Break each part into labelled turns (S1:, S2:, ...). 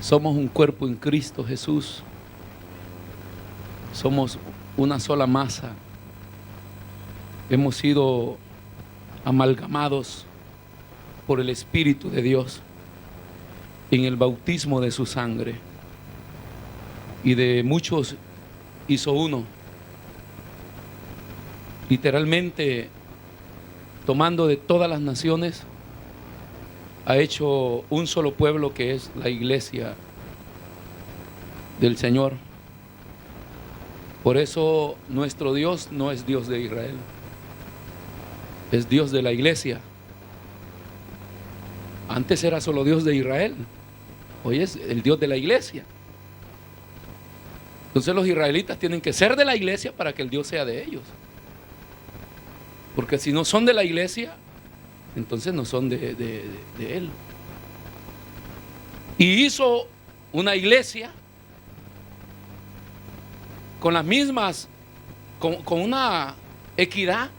S1: Somos un cuerpo en Cristo Jesús. Somos una sola masa. Hemos sido amalgamados por el Espíritu de Dios en el bautismo de su sangre. Y de muchos hizo uno. Literalmente, tomando de todas las naciones, ha hecho un solo pueblo, que es la iglesia del Señor. Por eso nuestro Dios no es Dios de Israel, es Dios de la iglesia. Antes era solo Dios de Israel, hoy es el Dios de la iglesia. Entonces los israelitas tienen que ser de la iglesia para que el Dios sea de ellos. Porque si no son de la iglesia, entonces no son de Él. Y hizo una iglesia con las mismas, con una equidad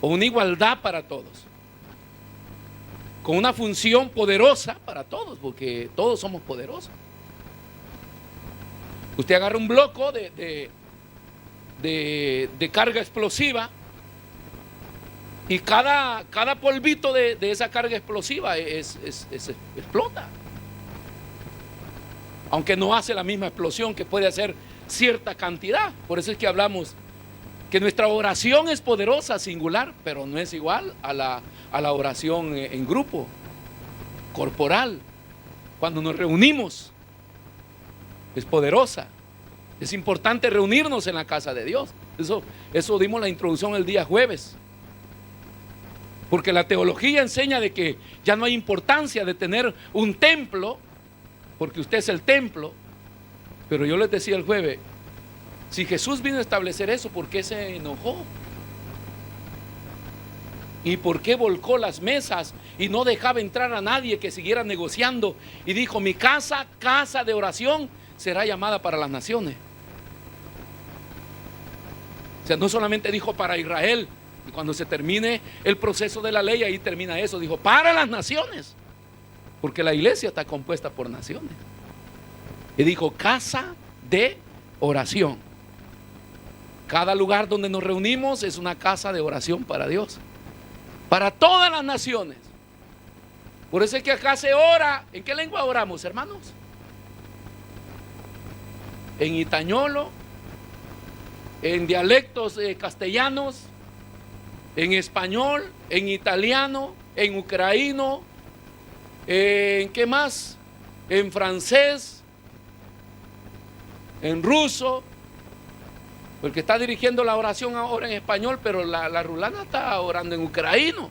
S1: o una igualdad para todos, con una función poderosa para todos, porque todos somos poderosos. Usted agarra un bloco de carga explosiva y cada polvito de esa carga explosiva explota. Aunque no hace la misma explosión que puede hacer cierta cantidad. Por eso es que hablamos que nuestra oración es poderosa, singular, pero no es igual a la oración en grupo, corporal. Cuando nos reunimos, es poderosa. Es importante reunirnos en la casa de Dios. Eso dimos la introducción el día jueves. Porque la teología enseña de que ya no hay importancia de tener un templo, porque usted es el templo. Pero yo les decía el jueves, si Jesús vino a establecer eso, ¿por qué se enojó? ¿Y por qué volcó las mesas y no dejaba entrar a nadie que siguiera negociando? Y dijo, mi casa, casa de oración, será llamada para las naciones. O sea, no solamente dijo para Israel, y cuando se termine el proceso de la ley, ahí termina eso, dijo para las naciones, porque la iglesia está compuesta por naciones. Y dijo casa de oración. Cada lugar donde nos reunimos es una casa de oración para Dios, para todas las naciones. Por eso es que acá se ora. ¿En qué lengua oramos, hermanos? En itañolo, en dialectos castellanos, en español, en italiano, en ucraíno, en ¿qué más? En francés, en ruso. Porque está dirigiendo la oración ahora en español, pero la rulana está orando en ucraíno.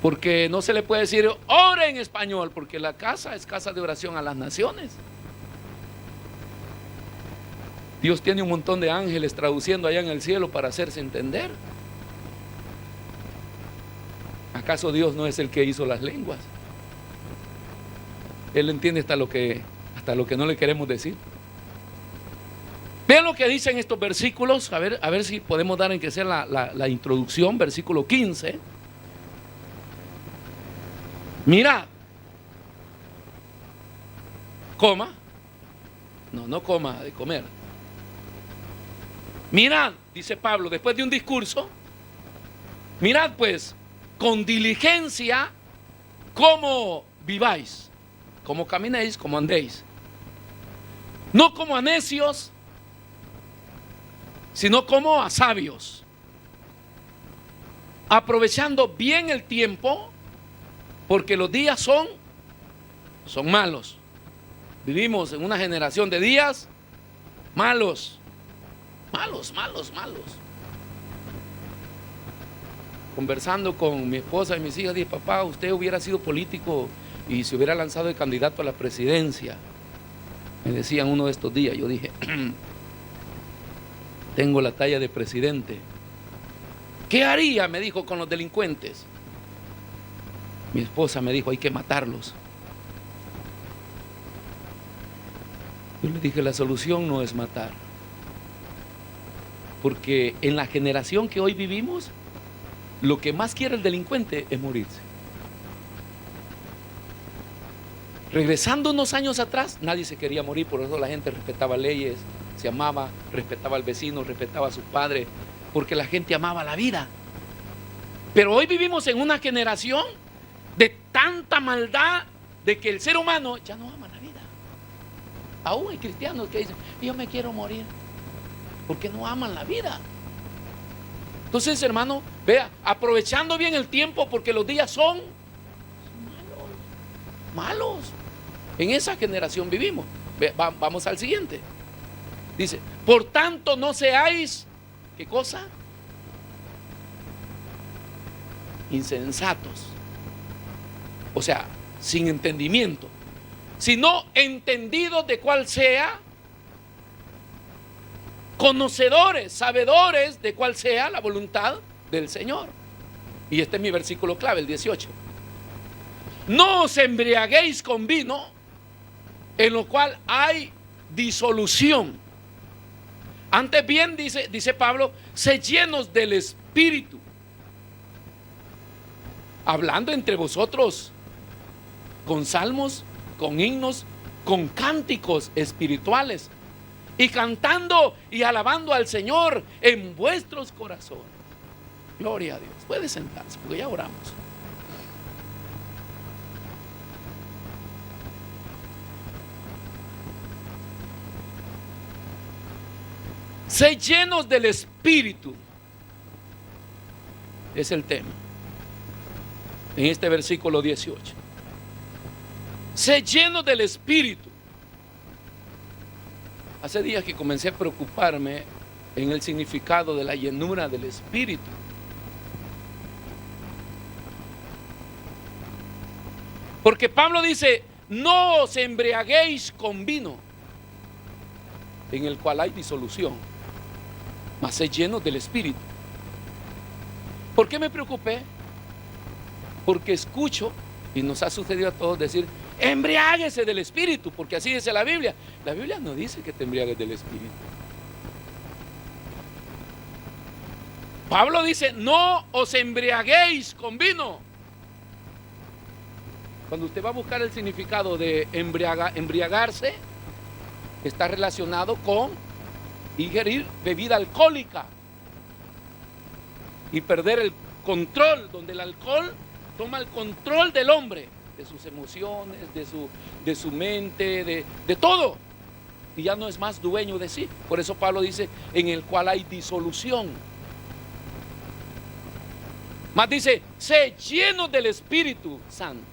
S1: Porque no se le puede decir ora en español, porque la casa es casa de oración a las naciones. Dios tiene un montón de ángeles traduciendo allá en el cielo para hacerse entender. ¿Acaso Dios no es el que hizo las lenguas? Él entiende hasta lo que no le queremos decir. Vean lo que dicen estos versículos, a ver si podemos dar en que sea la introducción, versículo 15. Mirad, coma, no coma de comer. Mirad, dice Pablo, después de un discurso, mirad pues con diligencia cómo viváis, cómo caminéis, cómo andéis. No como a necios, sino como a sabios, aprovechando bien el tiempo, porque los días son malos. Vivimos en una generación de días malos. Conversando con mi esposa y mis hijas, dije, papá, usted hubiera sido político y se hubiera lanzado de candidato a la presidencia. Me decían uno de estos días. Yo dije, tengo la talla de presidente. ¿Qué haría? Me dijo, con los delincuentes. Mi esposa me dijo, hay que matarlos. Yo le dije, la solución no es matar. Porque en la generación que hoy vivimos, lo que más quiere el delincuente es morirse. Regresando unos años atrás, nadie se quería morir, por eso la gente respetaba leyes, se amaba, respetaba al vecino, respetaba a sus padres, porque la gente amaba la vida. Pero hoy vivimos en una generación de tanta maldad, de que el ser humano ya no ama la vida. Aún hay cristianos que dicen, yo me quiero morir, porque no aman la vida. Entonces, hermano, vea, aprovechando bien el tiempo, porque los días son malos. En esa generación vivimos. Vamos al siguiente. Dice, por tanto no seáis, ¿qué cosa? Insensatos. O sea, sin entendimiento, sino entendidos de cuál sea, conocedores, sabedores de cuál sea la voluntad del Señor. Y este es mi versículo clave, el 18. No os embriaguéis con vino, en lo cual hay disolución. Antes bien, dice Pablo, sed llenos del Espíritu, hablando entre vosotros con salmos, con himnos, con cánticos espirituales, y cantando y alabando al Señor en vuestros corazones. Gloria a Dios. Puede sentarse, porque ya oramos. Sed llenos del Espíritu. Es el tema en este versículo 18. Sed llenos del Espíritu. Hace días que comencé a preocuparme en el significado de la llenura del Espíritu. Porque Pablo dice, no os embriaguéis con vino, en el cual hay disolución, mas sed llenos del Espíritu. ¿Por qué me preocupé? Porque escucho, y nos ha sucedido a todos, decir, embriáguese del Espíritu, porque así dice la Biblia. La Biblia no dice que te embriagues del Espíritu. Pablo dice, no os embriaguéis con vino. Cuando usted va a buscar el significado de embriagarse, está relacionado con ingerir bebida alcohólica y perder el control, donde el alcohol toma el control del hombre, de sus emociones, de su mente, de todo, y ya no es más dueño de sí. Por eso Pablo dice, en el cual hay disolución. Más dice, sé lleno del Espíritu Santo.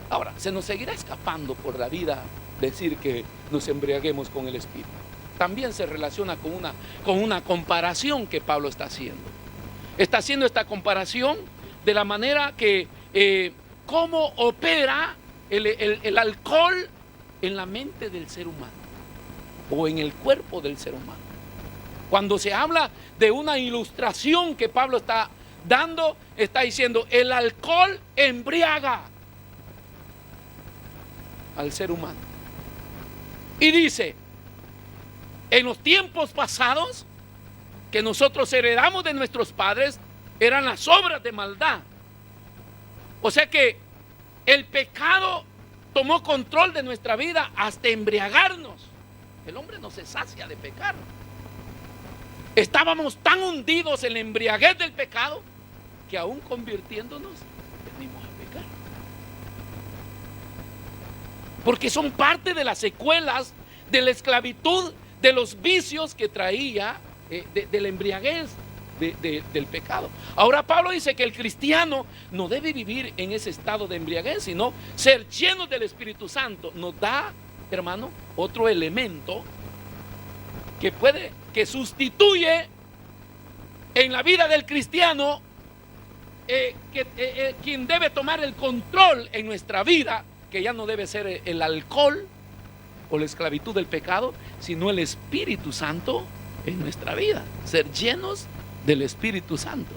S1: Ahora, se nos seguirá escapando por la vida decir que nos embriaguemos con el Espíritu. También se relaciona con una comparación que Pablo está haciendo. Está haciendo esta comparación de la manera que cómo opera el alcohol en la mente del ser humano o en el cuerpo del ser humano. Cuando se habla de una ilustración que Pablo está dando, está diciendo, el alcohol embriaga al ser humano. Y dice, en los tiempos pasados que nosotros heredamos de nuestros padres, eran las obras de maldad. O sea que el pecado tomó control de nuestra vida hasta embriagarnos. El hombre no se sacia de pecar. Estábamos tan hundidos en la embriaguez del pecado que aún convirtiéndonos venimos a pecar. Porque son parte de las secuelas de la esclavitud, de los vicios que traía de la embriaguez del pecado. Ahora Pablo dice que el cristiano no debe vivir en ese estado de embriaguez, sino ser lleno del Espíritu Santo. Nos da, hermano, otro elemento que sustituye en la vida del cristiano, quien debe tomar el control en nuestra vida, que ya no debe ser el alcohol o la esclavitud del pecado, sino el Espíritu Santo en nuestra vida, ser llenos del Espíritu Santo.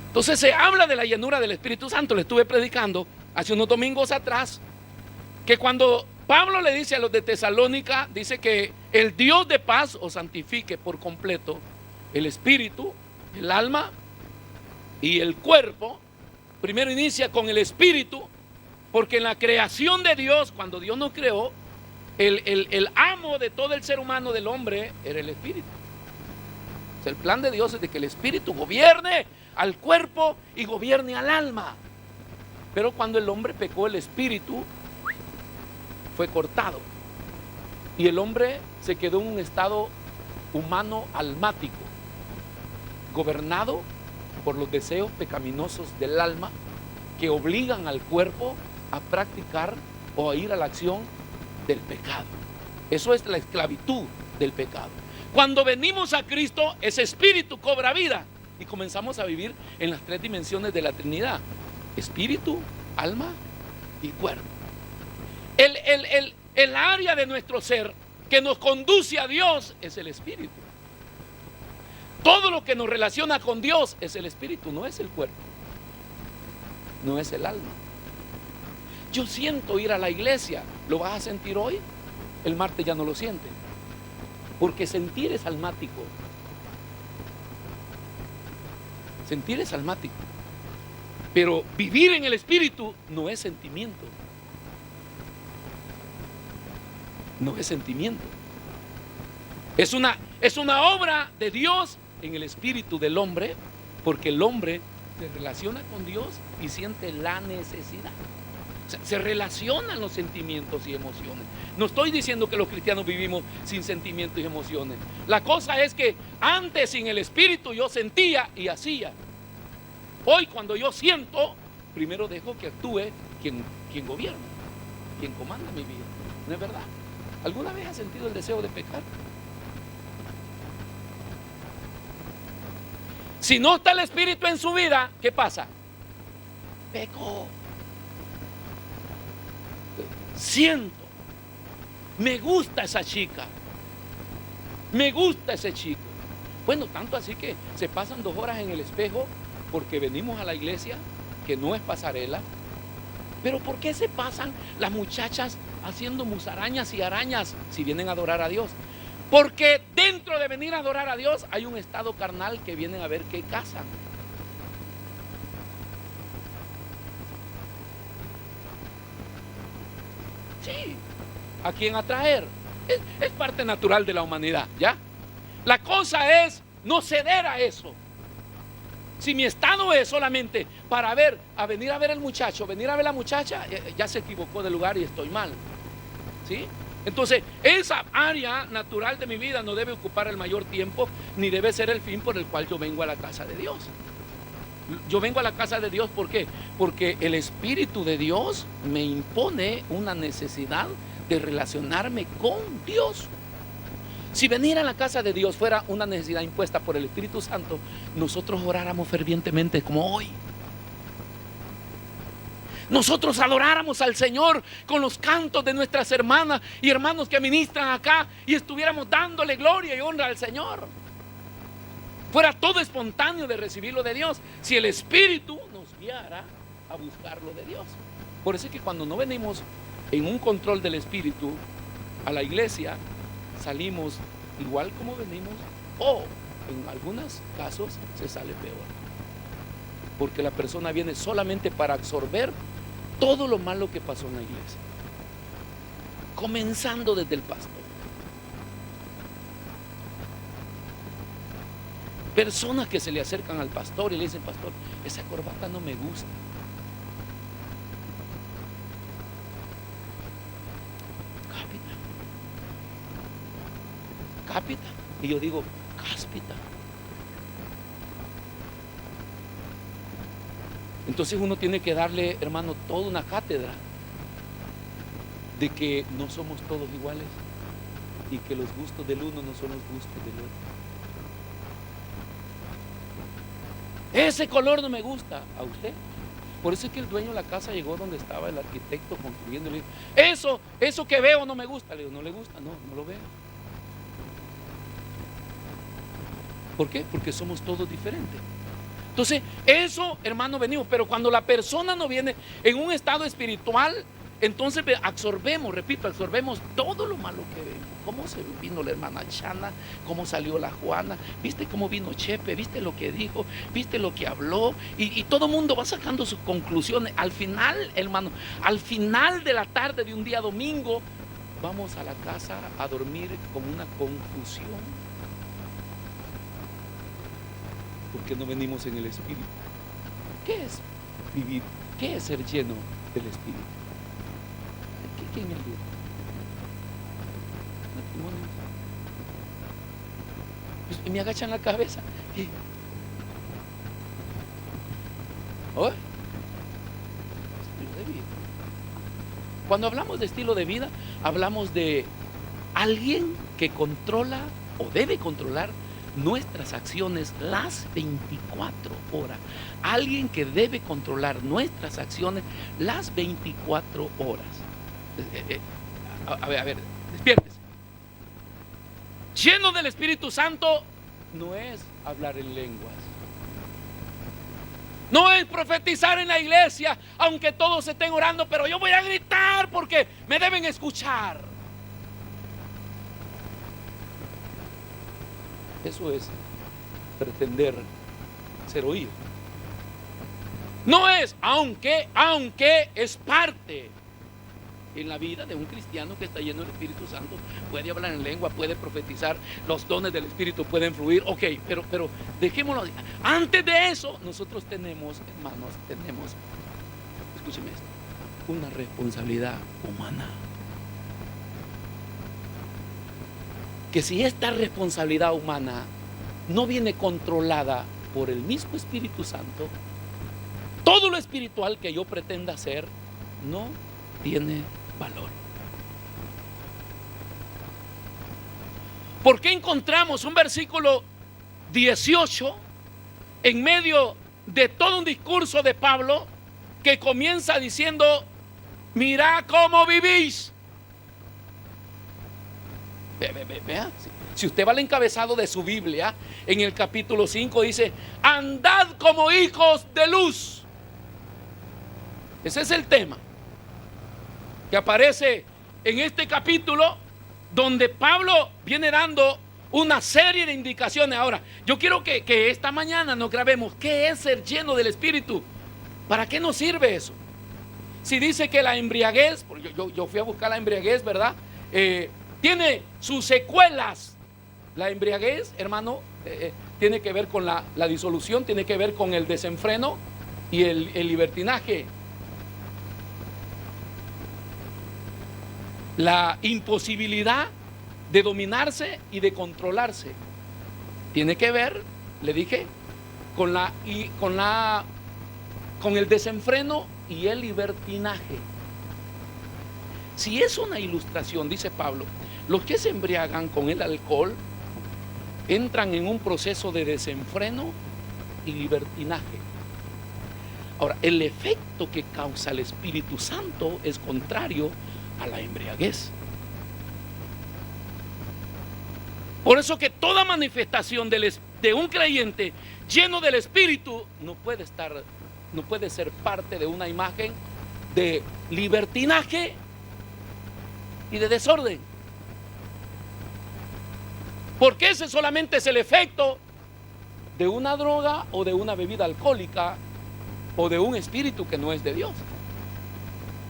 S1: Entonces se habla de la llenura del Espíritu Santo. Le estuve predicando hace unos domingos atrás que cuando Pablo le dice a los de Tesalónica, dice que el Dios de paz os santifique por completo el espíritu, el alma y el cuerpo. Primero inicia con el espíritu Porque en la creación de Dios, cuando Dios nos creó, el amo de todo el ser humano, del hombre, era el espíritu. O sea, el plan de Dios es de que el espíritu gobierne al cuerpo y gobierne al alma. Pero cuando el hombre pecó, el espíritu fue cortado. Y el hombre se quedó en un estado humano almático, gobernado por los deseos pecaminosos del alma que obligan al cuerpo a practicar o a ir a la acción del pecado. Eso es la esclavitud del pecado. Cuando venimos a Cristo, ese espíritu cobra vida y comenzamos a vivir en las tres dimensiones de la Trinidad: espíritu, alma y cuerpo. El área de nuestro ser que nos conduce a Dios es el espíritu. Todo lo que nos relaciona con Dios es el espíritu, no es el cuerpo, no es el alma. Yo siento ir a la iglesia, ¿lo vas a sentir hoy? El martes ya no lo siente, porque sentir es almático. Sentir es almático, pero vivir en el espíritu no es sentimiento. No es sentimiento. Es una obra de Dios en el espíritu del hombre, porque el hombre se relaciona con Dios y siente la necesidad. O sea, se relacionan los sentimientos y emociones. No estoy diciendo que los cristianos vivimos sin sentimientos y emociones. La cosa es que antes, sin el espíritu, yo sentía y hacía. Hoy, cuando yo siento, primero dejo que actúe quien gobierna, quien comanda mi vida. ¿No es verdad? ¿Alguna vez has sentido el deseo de pecar? Si no está el espíritu en su vida, ¿qué pasa? Peco. Siento. Me gusta esa chica. Me gusta ese chico. Bueno, tanto así que se pasan 2 horas en el espejo porque venimos a la iglesia, que no es pasarela. Pero ¿por qué se pasan las muchachas haciendo musarañas y arañas si vienen a adorar a Dios? Porque dentro de venir a adorar a Dios hay un estado carnal que vienen a ver qué casan. Sí, a quién atraer. Es parte natural de la humanidad, ¿ya? La cosa es no ceder a eso. Si mi estado es solamente para venir a ver al muchacho, venir a ver a la muchacha, ya se equivocó de lugar y estoy mal, ¿sí? Entonces, esa área natural de mi vida no debe ocupar el mayor tiempo, ni debe ser el fin por el cual yo vengo a la casa de Dios. Yo vengo a la casa de Dios, ¿por qué? Porque el Espíritu de Dios me impone una necesidad de relacionarme con Dios. Si venir a la casa de Dios fuera una necesidad impuesta por el Espíritu Santo, nosotros oráramos fervientemente como hoy. Nosotros adoráramos al Señor con los cantos de nuestras hermanas y hermanos que ministran acá y estuviéramos dándole gloria y honra al Señor. Fuera todo espontáneo de recibirlo de Dios, si el Espíritu nos guiara a buscarlo de Dios. Por eso es que cuando no venimos en un control del Espíritu a la iglesia, salimos igual como venimos, o en algunos casos se sale peor, porque la persona viene solamente para absorber todo lo malo que pasó en la iglesia, comenzando desde el pastor. Personas que se le acercan al pastor y le dicen: pastor, esa corbata no me gusta. Cápita. Y yo digo: cáspita. Entonces uno tiene que darle, hermano, toda una cátedra de que no somos todos iguales y que los gustos del uno no son los gustos del otro. Ese color no me gusta a usted. Por eso es que el dueño de la casa llegó donde estaba el arquitecto construyendo y le dijo: eso que veo no me gusta. Le digo: no le gusta, no lo veo. ¿Por qué? Porque somos todos diferentes. Entonces, eso, hermano, venimos. Pero cuando la persona no viene en un estado espiritual, Entonces absorbemos, repito, absorbemos todo lo malo que vemos. Cómo se vino la hermana Chana, cómo salió la Juana, viste cómo vino Chepe, viste lo que dijo, viste lo que habló, y todo el mundo va sacando sus conclusiones. Al final, hermano, al final de la tarde de un día domingo, vamos a la casa a dormir con una confusión, porque no venimos en el Espíritu. ¿Qué es vivir? ¿Qué es ser lleno del Espíritu? ¿Quién es el Dios? Matrimonio. Y me agachan la cabeza. ¿Oh? Estilo de vida. Cuando hablamos de estilo de vida, hablamos de alguien que controla o debe controlar nuestras acciones las 24 horas. Alguien que debe controlar nuestras acciones las 24 horas. A ver, despiértese. Lleno del Espíritu Santo no es hablar en lenguas. No es profetizar en la iglesia, aunque todos estén orando, pero yo voy a gritar porque me deben escuchar. Eso es pretender ser oído. No es, aunque es parte en la vida de un cristiano que está lleno del Espíritu Santo. Puede hablar en lengua, puede profetizar, los dones del Espíritu pueden fluir, ok, pero dejémoslo. Antes de eso, nosotros tenemos, hermanos, escúcheme esto, una responsabilidad humana. Que si esta responsabilidad humana no viene controlada por el mismo Espíritu Santo, todo lo espiritual que yo pretenda hacer no tiene valor. ¿Por qué encontramos un versículo 18 en medio de todo un discurso de Pablo que comienza diciendo: mirá cómo vivís? Vea, si usted va al encabezado de su Biblia, en el capítulo 5 dice: andad como hijos de luz. Ese es el tema que aparece en este capítulo, donde Pablo viene dando una serie de indicaciones. Ahora, yo quiero que esta mañana nos grabemos qué es ser lleno del Espíritu. ¿Para qué nos sirve eso? Si dice que la embriaguez, yo fui a buscar la embriaguez, ¿verdad? Tiene sus secuelas. La embriaguez, hermano, tiene que ver con la disolución, tiene que ver con el desenfreno y el libertinaje. La imposibilidad de dominarse y de controlarse tiene que ver, le dije, con el desenfreno y el libertinaje. Si es una ilustración, dice Pablo, los que se embriagan con el alcohol entran en un proceso de desenfreno y libertinaje. Ahora, el efecto que causa el Espíritu Santo es contrario a la embriaguez. Por eso que toda manifestación de un creyente lleno del Espíritu no puede ser parte de una imagen de libertinaje y de desorden. Porque ese solamente es el efecto de una droga o de una bebida alcohólica o de un espíritu que no es de Dios.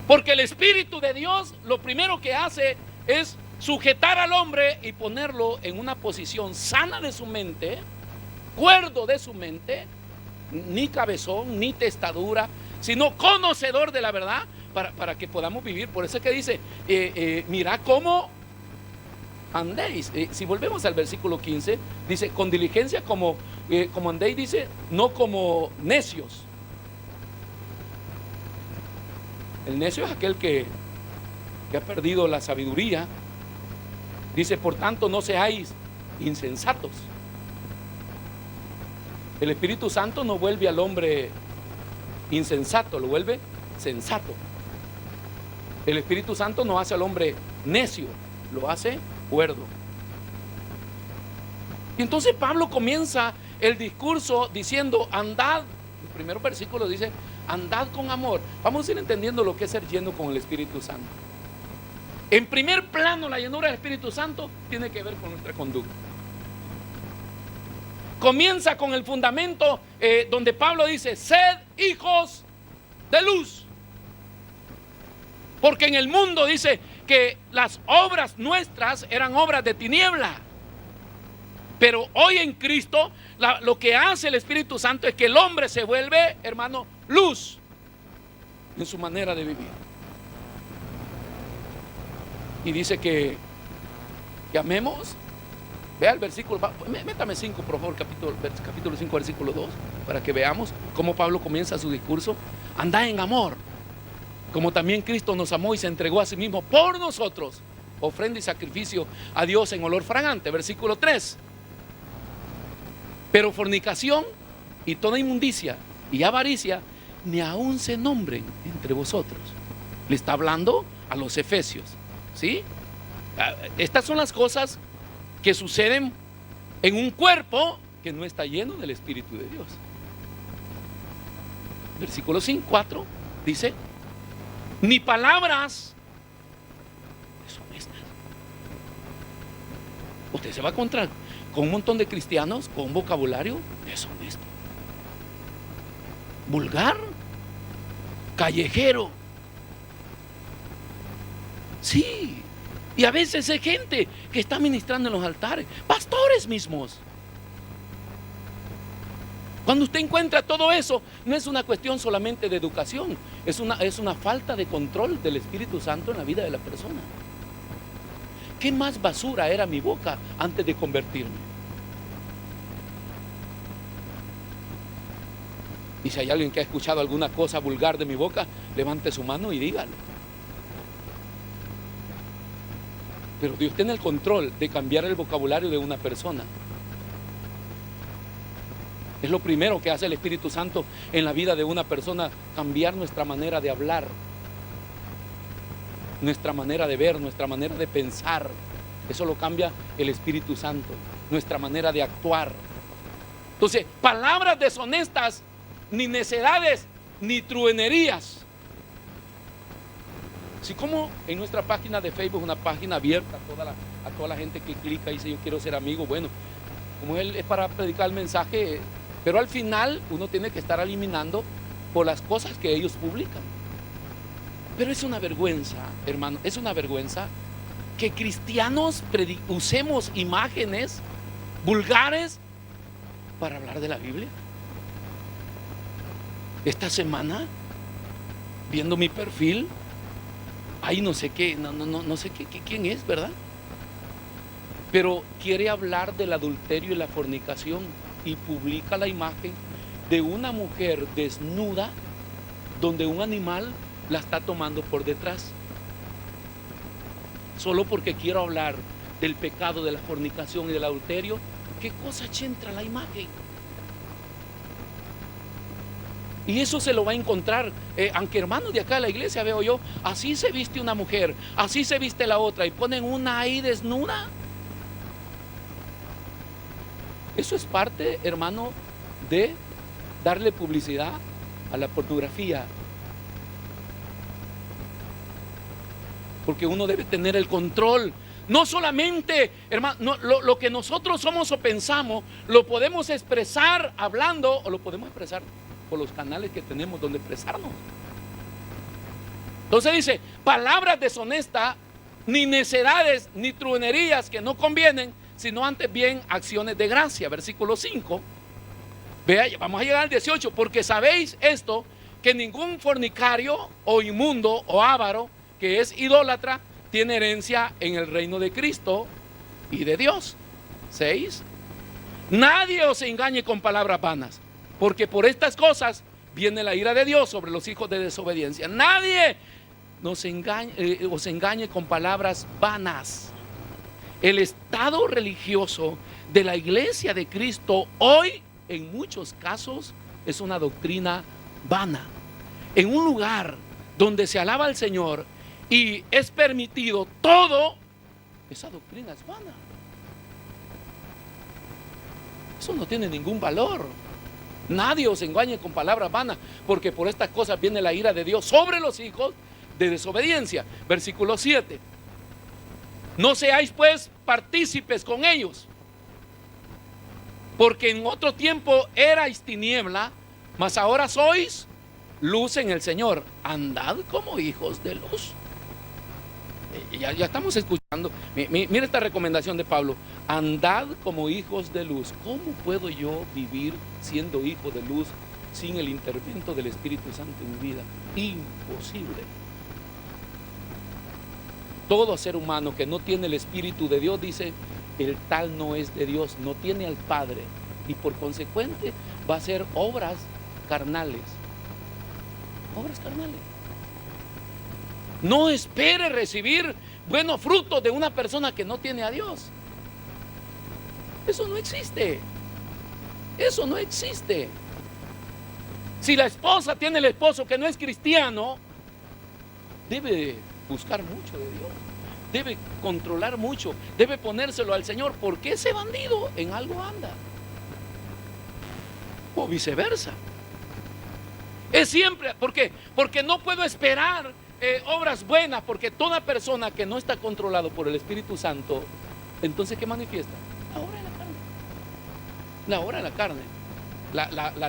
S1: Porque el Espíritu de Dios lo primero que hace es sujetar al hombre y ponerlo en una posición sana de su mente, cuerdo de su mente, ni cabezón, ni testadura, sino conocedor de la verdad, para que podamos vivir. Por eso es que dice, mirá cómo andéis. Si volvemos al versículo 15, dice, con diligencia como andéis, dice, no como necios. El necio es aquel que ha perdido la sabiduría. Dice, por tanto, no seáis insensatos. El Espíritu Santo no vuelve al hombre insensato, lo vuelve sensato. El Espíritu Santo no hace al hombre necio, lo hace cuerdo. Y entonces Pablo comienza el discurso diciendo, andad. El primer versículo dice, andad con amor. Vamos a ir entendiendo lo que es ser lleno con el Espíritu Santo. En primer plano, la llenura del Espíritu Santo tiene que ver con nuestra conducta. Comienza con el fundamento donde Pablo dice: sed hijos de luz. Porque en el mundo dice que las obras nuestras eran obras de tiniebla. Pero hoy en Cristo lo que hace el Espíritu Santo es que el hombre se vuelve, hermano, luz en su manera de vivir. Y dice que amemos. Vea el versículo, métame 5 por favor, capítulo 5 versículo 2, para que veamos cómo Pablo comienza su discurso. Andad en amor, como también Cristo nos amó y se entregó a sí mismo por nosotros, ofrenda y sacrificio a Dios en olor fragante. Versículo 3. Pero fornicación y toda inmundicia y avaricia ni aún se nombren entre vosotros. Le está hablando a los efesios, ¿sí? Estas son las cosas que suceden en un cuerpo que no está lleno del Espíritu de Dios. Versículo 4 dice: ni palabras deshonestas. Usted se va a encontrar con un montón de cristianos con un vocabulario deshonesto, vulgar, callejero. Sí. Y a veces hay gente que está ministrando en los altares, pastores mismos. Cuando usted encuentra todo eso, no es una cuestión solamente de educación, es una falta de control del Espíritu Santo en la vida de la persona. ¿Qué más basura era mi boca antes de convertirme? Y si hay alguien que ha escuchado alguna cosa vulgar de mi boca, levante su mano y dígalo. Pero Dios tiene el control de cambiar el vocabulario de una persona. Es lo primero que hace el Espíritu Santo en la vida de una persona: cambiar nuestra manera de hablar, nuestra manera de ver, nuestra manera de pensar. Eso lo cambia el Espíritu Santo, nuestra manera de actuar. Entonces, palabras deshonestas, ni necedades, ni truenerías. Así como en nuestra página de Facebook, una página abierta a toda la gente que clica y dice: yo quiero ser amigo. Bueno, como él es para predicar el mensaje, pero al final uno tiene que estar eliminando por las cosas que ellos publican. Pero es una vergüenza, hermano, es una vergüenza que cristianos usemos imágenes vulgares para hablar de la Biblia. Esta semana, viendo mi perfil, ahí no sé qué, no sé quién es, ¿verdad? Pero quiere hablar del adulterio y la fornicación y publica la imagen de una mujer desnuda donde un animal la está tomando por detrás. Solo porque quiero hablar del pecado de la fornicación y del adulterio, ¿qué cosa entra la imagen? Y eso se lo va a encontrar, aunque hermanos de acá de la iglesia veo yo, así se viste una mujer, así se viste la otra, y ponen una ahí desnuda. Eso es parte, hermano, de darle publicidad a la pornografía. Porque uno debe tener el control. No solamente, hermano, lo que nosotros somos o pensamos, lo podemos expresar hablando o lo podemos expresar por los canales que tenemos donde expresarnos. Entonces dice: palabras deshonestas, ni necedades, ni truenerías que no convienen, sino antes bien acciones de gracia. Versículo 5. Vea, vamos a llegar al 18. Porque sabéis esto, que ningún fornicario o inmundo o avaro, que es idólatra, tiene herencia en el reino de Cristo y de Dios. 6. Nadie os engañe con palabras vanas, porque por estas cosas viene la ira de Dios sobre los hijos de desobediencia. Nadie os engañe con palabras vanas. El estado religioso de la iglesia de Cristo hoy, en muchos casos, es una doctrina vana. En un lugar donde se alaba al Señor y es permitido todo, esa doctrina es vana. Eso no tiene ningún valor. Nadie os engañe con palabras vanas, porque por estas cosas viene la ira de Dios sobre los hijos de desobediencia. Versículo 7. No seáis pues partícipes con ellos, porque en otro tiempo erais tiniebla, mas ahora sois luz en el Señor. Andad como hijos de luz. Ya estamos escuchando. Mira esta recomendación de Pablo. Andad como hijos de luz. ¿Cómo puedo yo vivir siendo hijo de luz sin el intervento del Espíritu Santo en mi vida? Imposible. Todo ser humano que no tiene el Espíritu de Dios, dice, el tal no es de Dios, no tiene al Padre, y por consecuente va a hacer obras carnales. Obras carnales. No espere recibir buenos frutos de una persona que no tiene a Dios. Eso no existe. Eso no existe. Si la esposa tiene el esposo que no es cristiano, debe buscar mucho de Dios, debe controlar mucho, debe ponérselo al Señor, porque ese bandido en algo anda, o viceversa. Es siempre, ¿por qué? Porque no puedo esperar obras buenas, porque toda persona que no está controlado por el Espíritu Santo, entonces ¿qué manifiesta? La obra de la carne. La obra de la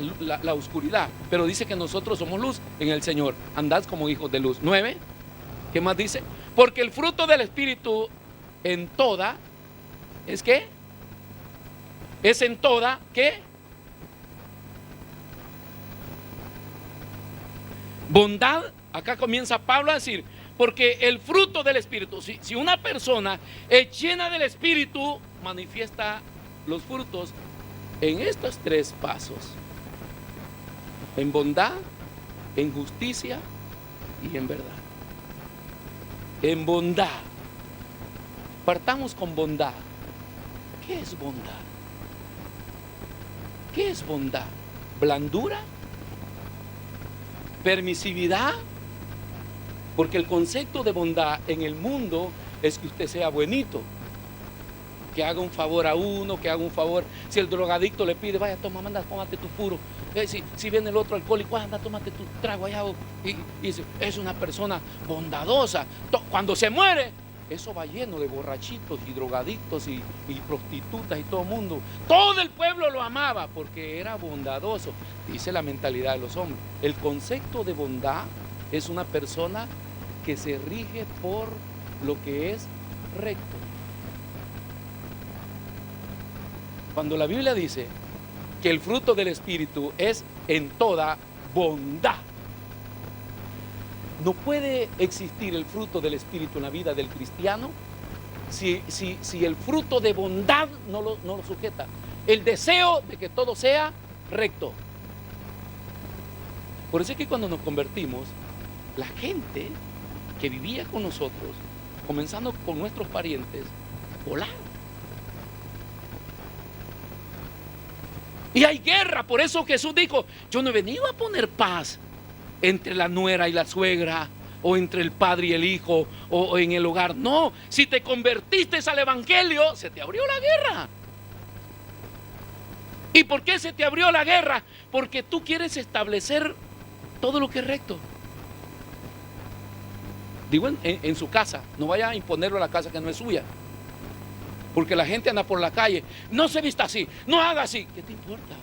S1: carne, la oscuridad. Pero dice que nosotros somos luz en el Señor. Andad como hijos de luz. 9. ¿Qué más dice? Porque el fruto del Espíritu en toda, ¿es qué? Es en toda, ¿qué? Bondad. Acá comienza Pablo a decir, porque el fruto del Espíritu, si una persona es llena del Espíritu, manifiesta los frutos en estos 3 pasos: en bondad, en justicia y en verdad. En bondad. Partamos con bondad. ¿Qué es bondad? ¿Qué es bondad? ¿Blandura? ¿Permisividad? Porque el concepto de bondad en el mundo es que usted sea buenito, que haga un favor a uno, que haga un favor. Si el drogadicto le pide, vaya, toma, manda, tómate tu puro. Si viene el otro alcohólico, anda, tómate tu trago allá. Y dice, es una persona bondadosa. Cuando se muere, eso va lleno de borrachitos y drogadictos y prostitutas y todo el mundo. Todo el pueblo lo amaba porque era bondadoso. Dice la mentalidad de los hombres. El concepto de bondad es una persona que se rige por lo que es recto. Cuando la Biblia dice que el fruto del Espíritu es en toda bondad, no puede existir el fruto del Espíritu en la vida del cristiano si el fruto de bondad no lo sujeta. El deseo de que todo sea recto. Por eso es que cuando nos convertimos, la gente que vivía con nosotros, comenzando con nuestros parientes, volaron. Y hay guerra. Por eso Jesús dijo, yo no he venido a poner paz entre la nuera y la suegra, o entre el padre y el hijo, o en el hogar. No, si te convertiste al evangelio, se te abrió la guerra. ¿Y por qué se te abrió la guerra? Porque tú quieres establecer todo lo que es recto. Digo, en su casa, no vaya a imponerlo a la casa que no es suya. Porque la gente anda por la calle, no se vista así, no haga así. ¿Qué te importa?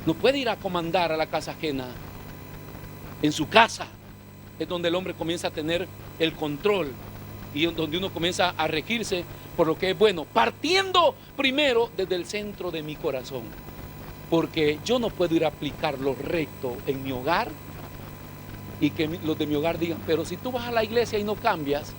S1: No puede ir a comandar a la casa ajena. En su casa es donde el hombre comienza a tener el control y donde uno comienza a regirse por lo que es bueno, partiendo primero desde el centro de mi corazón. Porque yo no puedo ir a aplicar lo recto en mi hogar y que los de mi hogar digan, pero si tú vas a la iglesia y no cambias,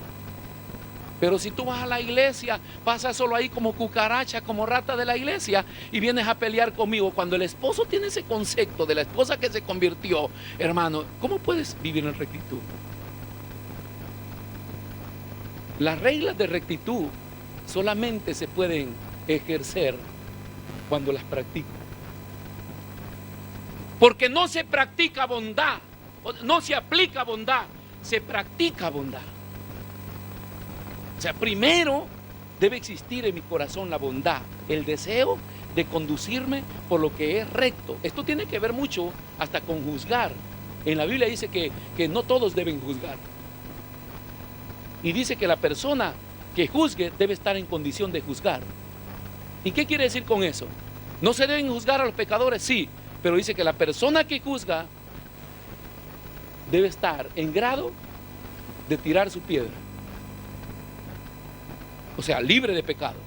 S1: pero si tú vas a la iglesia, pasas solo ahí como cucaracha, como rata de la iglesia y vienes a pelear conmigo. Cuando el esposo tiene ese concepto de la esposa que se convirtió, hermano, ¿cómo puedes vivir en rectitud? Las reglas de rectitud solamente se pueden ejercer cuando las practico. Porque no se practica bondad, no se aplica bondad, se practica bondad. O sea, primero debe existir en mi corazón la bondad, el deseo de conducirme por lo que es recto. Esto tiene que ver mucho hasta con juzgar. En la Biblia dice que no todos deben juzgar. Y dice que la persona que juzgue debe estar en condición de juzgar. ¿Y qué quiere decir con eso? ¿No se deben juzgar a los pecadores? Sí, pero dice que la persona que juzga debe estar en grado de tirar su piedra. O sea, libre de pecado.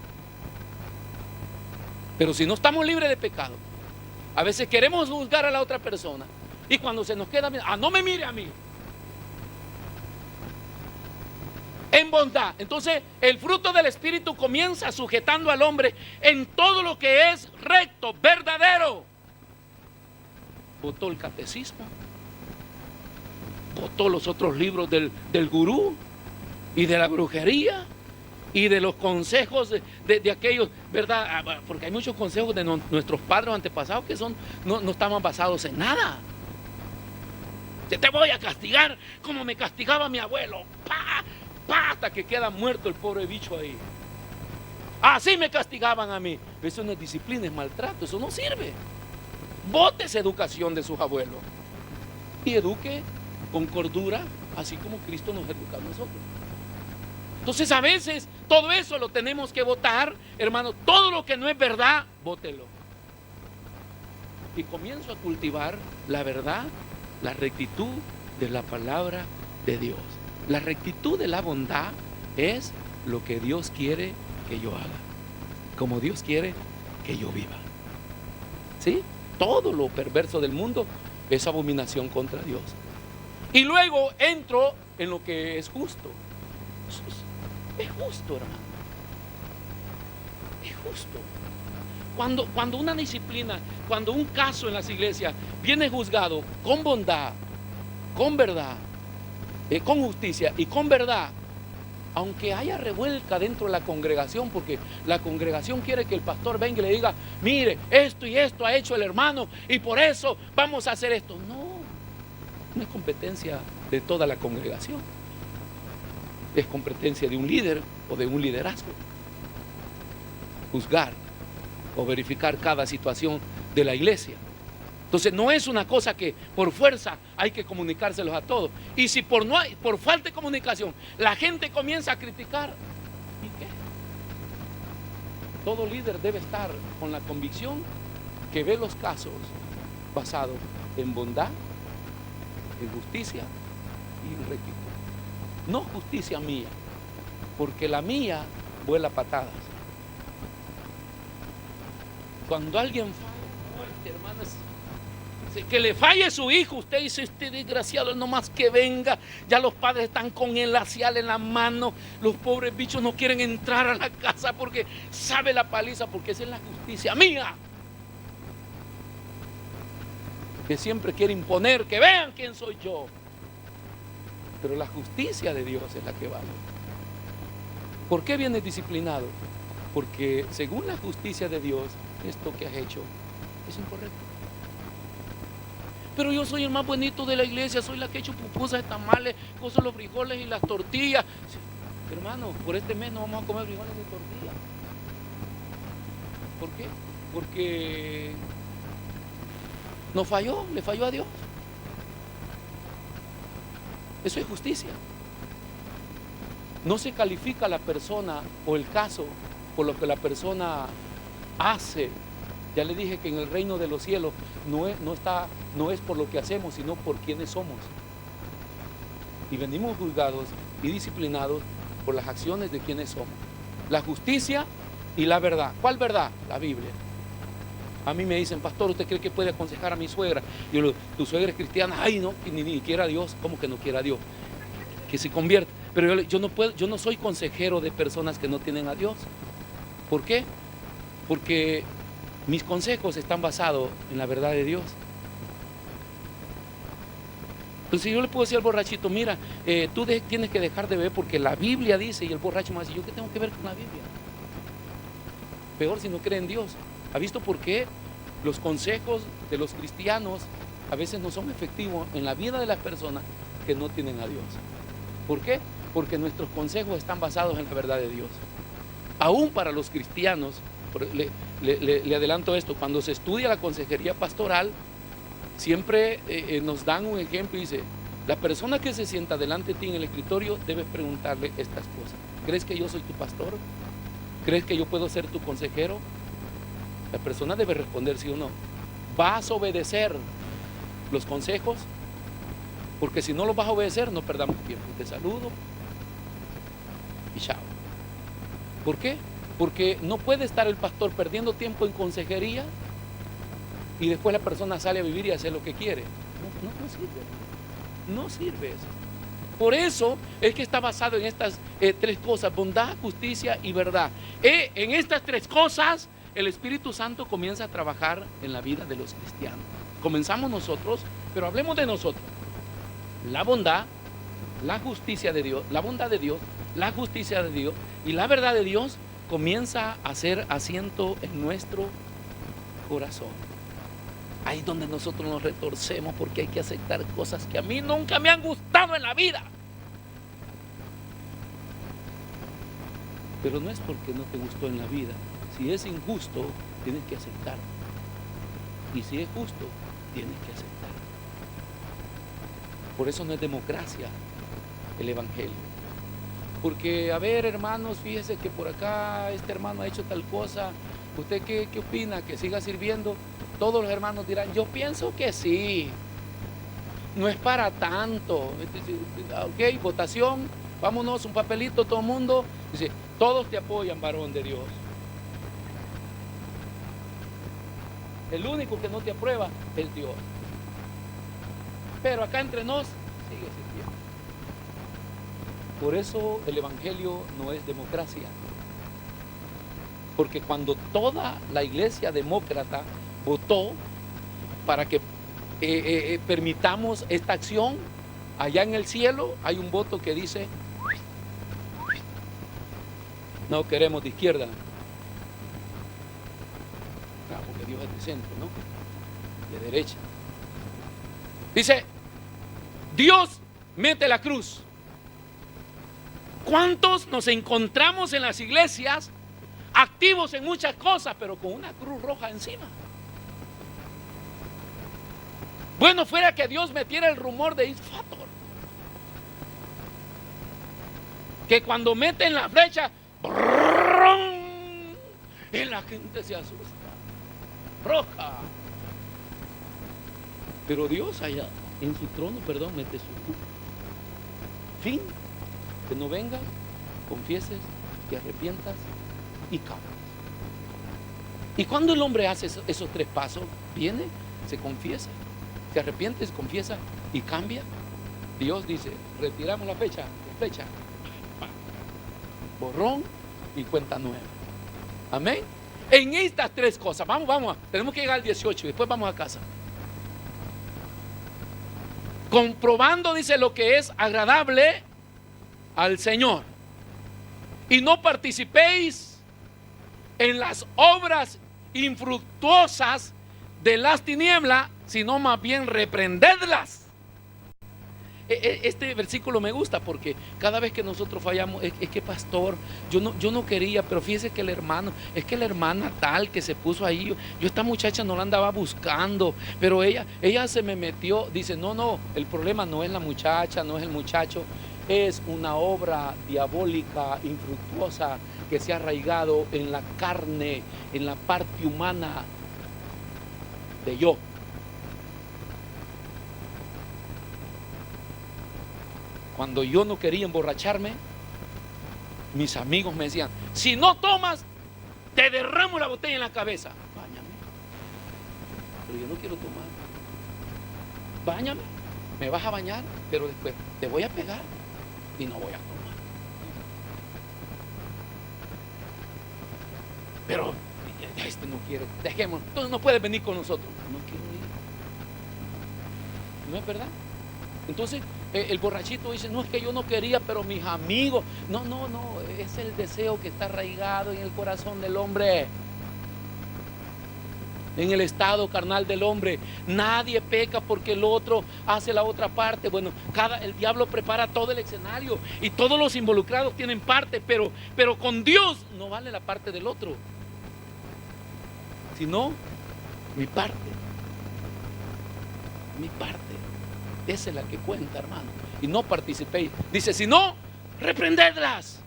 S1: Pero si no estamos libres de pecado, a veces queremos juzgar a la otra persona y cuando se nos queda, no me mire a mí. En bondad. Entonces, el fruto del Espíritu comienza sujetando al hombre en todo lo que es recto, verdadero. Votó el catecismo, votó los otros libros del gurú y de la brujería y de los consejos de aquellos, ¿verdad? Porque hay muchos consejos de nuestros padres antepasados que no estaban basados en nada. Te voy a castigar como me castigaba mi abuelo. ¡Pah! Hasta que queda muerto el pobre bicho ahí. Así me castigaban a mí. Eso no es disciplina, es maltrato, eso no sirve. Bote esa educación de sus abuelos y eduque con cordura, así como Cristo nos educa a nosotros. Entonces a veces todo eso lo tenemos que votar, hermano. Todo lo que no es verdad, bótelo. Y comienzo a cultivar la verdad, la rectitud de la palabra de Dios. La rectitud de la bondad es lo que Dios quiere que yo haga, como Dios quiere que yo viva. ¿Sí? Todo lo perverso del mundo es abominación contra Dios. Y luego entro en lo que es justo. Es justo, hermano. Es justo. Cuando una disciplina, cuando un caso en las iglesias viene juzgado con bondad, con verdad, con justicia y con verdad, aunque haya revuelca dentro de la congregación, porque la congregación quiere que el pastor venga y le diga, mire, esto y esto ha hecho el hermano y por eso vamos a hacer esto. No es competencia de toda la congregación, es competencia de un líder o de un liderazgo. Juzgar o verificar cada situación de la iglesia. Entonces no es una cosa que por fuerza hay que comunicárselos a todos. Y si por falta de comunicación la gente comienza a criticar, ¿y qué? Todo líder debe estar con la convicción que ve los casos basados en bondad, en justicia y en rectitud. No justicia mía, porque la mía vuela patadas. Cuando alguien falla fuerte, hermanas, que le falle su hijo, usted dice, este desgraciado, no más que venga, ya los padres están con el lacial en la mano, los pobres bichos no quieren entrar a la casa porque sabe la paliza, porque esa es la justicia mía, que siempre quiere imponer, que vean quién soy yo. Pero la justicia de Dios es la que vale. ¿Por qué vienes disciplinado? Porque según la justicia de Dios, esto que has hecho es incorrecto. Pero yo soy el más bonito de la iglesia, soy la que he hecho pupusas de tamales, coso los frijoles y las tortillas. Sí, hermano, por este mes no vamos a comer frijoles de tortillas. ¿Por qué? Porque no falló, le falló a Dios. Eso es justicia. No se califica a la persona o el caso por lo que la persona hace. Ya le dije que en el reino de los cielos no es por lo que hacemos, sino por quienes somos. Y venimos juzgados y disciplinados por las acciones de quienes somos. La justicia y la verdad. ¿Cuál verdad? La Biblia. A mí me dicen, pastor, ¿usted cree que puede aconsejar a mi suegra? Yo le digo, ¿tu suegra es cristiana? Ay, no, ni quiera a Dios. ¿Cómo que no quiera a Dios? Que se convierta. Pero yo no soy consejero de personas que no tienen a Dios. ¿Por qué? Porque mis consejos están basados en la verdad de Dios. Entonces yo le puedo decir al borrachito, mira, tú tienes que dejar de beber porque la Biblia dice, y el borracho me dice, ¿yo qué tengo que ver con la Biblia? Peor si no cree en Dios. ¿Ha visto por qué los consejos de los cristianos a veces no son efectivos en la vida de las personas que no tienen a Dios? ¿Por qué? Porque nuestros consejos están basados en la verdad de Dios. Aún para los cristianos Le adelanto esto, cuando se estudia la consejería pastoral, siempre nos dan un ejemplo y dice, la persona que se sienta delante de ti en el escritorio, debes preguntarle estas cosas. ¿Crees que yo soy tu pastor? ¿Crees que yo puedo ser tu consejero? La persona debe responder sí o no. ¿Vas a obedecer los consejos? Porque si no los vas a obedecer, no perdamos tiempo. Te saludo y chao. ¿Por qué? Porque no puede estar el pastor perdiendo tiempo en consejería y después la persona sale a vivir y hacer lo que quiere. No sirve. No sirve eso. Por eso es que está basado en estas tres cosas: bondad, justicia y verdad. En estas tres cosas el Espíritu Santo comienza a trabajar en la vida de los cristianos. Comenzamos nosotros, pero hablemos de nosotros. La bondad, la justicia de Dios, la bondad de Dios, la justicia de Dios y la verdad de Dios comienza a hacer asiento en nuestro corazón. Ahí es donde nosotros nos retorcemos, porque hay que aceptar cosas que a mí nunca me han gustado en la vida. Pero no es porque no te gustó en la vida. Si es injusto, tienes que aceptar. Y si es justo, tienes que aceptar. Por eso no es democracia el evangelio. Porque, a ver, hermanos, fíjese que por acá este hermano ha hecho tal cosa. ¿Usted qué opina? ¿Que siga sirviendo? Todos los hermanos dirán, yo pienso que sí. No es para tanto. Ok, votación, vámonos, un papelito, todo el mundo. Dice, todos te apoyan, varón de Dios. El único que no te aprueba es Dios. Pero acá entre nos, sigue sirviendo. Por eso el evangelio no es democracia. Porque cuando toda la iglesia demócrata votó para que permitamos esta acción, allá en el cielo hay un voto que dice, no queremos de izquierda. Claro, porque Dios es de centro, ¿no? De derecha. Dice, Dios mete la cruz. ¿Cuántos nos encontramos en las iglesias activos en muchas cosas, pero con una cruz roja encima? Bueno, fuera que Dios metiera el rumor de Isfator, que cuando meten la flecha, ¡brum!, y la gente se asusta. Roja. Pero Dios allá en su trono, mete su cruz. Fin. Que no vengas, confieses, te arrepientas y cambies. Y cuando el hombre hace esos tres pasos, viene, se confiesa, se arrepiente, se confiesa y cambia, Dios dice, retiramos la flecha, borrón y cuenta nueva. Amén. En estas tres cosas, vamos, tenemos que llegar al 18 y después vamos a casa. Comprobando, dice, lo que es agradable al Señor, y no participéis en las obras infructuosas de las tinieblas, sino más bien reprendedlas. Este versículo me gusta porque cada vez que nosotros fallamos, es que pastor, yo no quería, pero fíjese que es que la hermana tal que se puso ahí, yo esta muchacha no la andaba buscando, pero ella se me metió. Dice, no, el problema no es la muchacha, no es el muchacho, es una obra diabólica, infructuosa, que se ha arraigado en la carne, en la parte humana de yo. Cuando yo no quería emborracharme, mis amigos me decían, si no tomas, te derramo la botella en la cabeza. Báñame. Pero yo no quiero tomar. Báñame. Me vas a bañar, pero después te voy a pegar y no voy a tomar. Pero este no quiere, dejemos, entonces no puedes venir con nosotros. No quiero ir. ¿No es verdad? Entonces el borrachito dice, no, es que yo no quería, pero mis amigos. No, es el deseo que está arraigado en el corazón del hombre, en el estado carnal del hombre. Nadie peca porque el otro hace la otra parte. Bueno, el diablo prepara todo el escenario y todos los involucrados tienen parte, pero con Dios no vale la parte del otro. sino mi parte. Mi parte. Esa es la que cuenta, hermano. Y no participéis. Dice, si no, reprendedlas.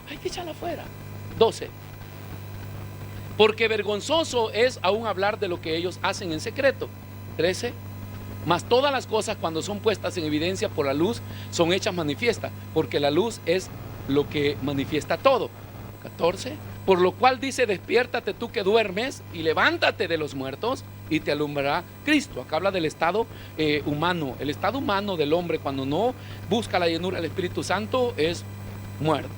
S1: Hay que echarla afuera. 12. Porque vergonzoso es aún hablar de lo que ellos hacen en secreto. 13. Mas todas las cosas, cuando son puestas en evidencia por la luz, son hechas manifiestas, porque la luz es lo que manifiesta todo. 14. Por lo cual dice, despiértate tú que duermes y levántate de los muertos y te alumbrará Cristo. Acá habla del estado humano. El estado humano del hombre, cuando no busca la llenura del Espíritu Santo, es muerto.